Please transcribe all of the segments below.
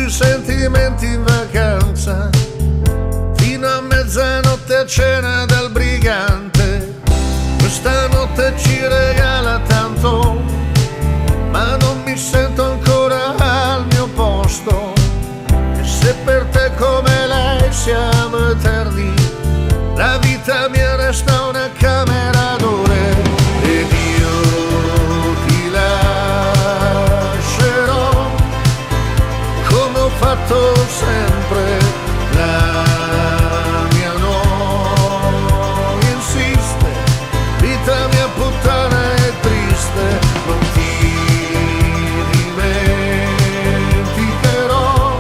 i sentimenti in vacanza, fino a mezzanotte a cena dal brigante. Questa notte ci regala tanto, ma non mi sento ancora al mio posto. E se per te come lei siamo eterni, la vita mia resta una camera d'ore. Ed io ti lascerò come ho fatto sempre. La mia non insiste, vita mia puttana è triste. Non ti dimenticherò,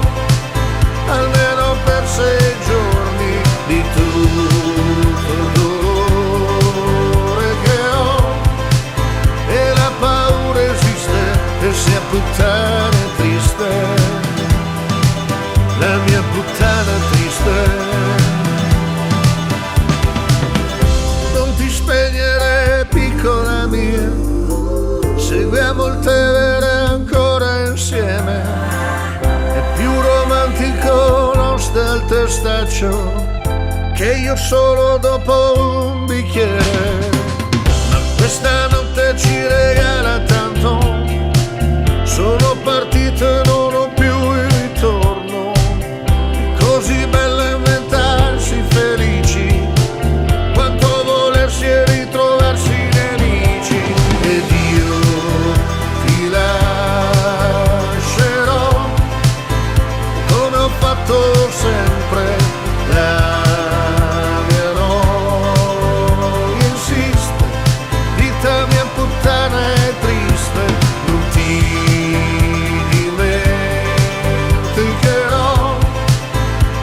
almeno per 6 giorni, di tutto il dolore che ho. E la paura esiste e sia puttana è triste, la mia puttana triste. Non ti spegnere, piccola mia, seguiamo il Tevere ancora insieme. È più romantico l'oste al testaccio che io solo dopo un bicchiere. Ma questa notte ci regala tanto, sono partito e non ho più il ritorno. Così bello inventarsi felici, quanto volersi e ritrovarsi nemici. Ed io ti lascerò come ho fatto sempre. La mia non insiste, vita mia puttana è triste. Non ti dimenticherò,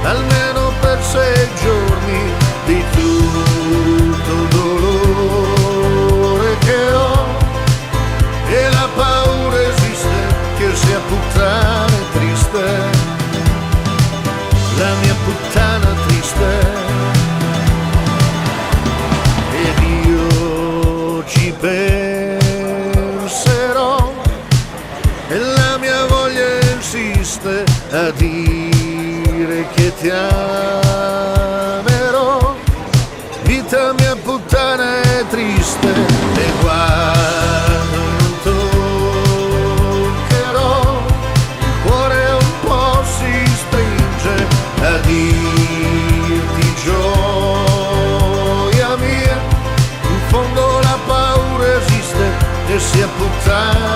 almeno per 6 giorni, di tutto il dolore che ho. E la paura esiste che sia puttana è triste, la mia puttana triste. Ed io ci penserò e la mia voglia insiste a dire che ti amerò. Vita mia puttana è triste, e quando non toccherò, il cuore un po' si stringe a dirti gioia mia. In fondo la paura esiste e sia puttana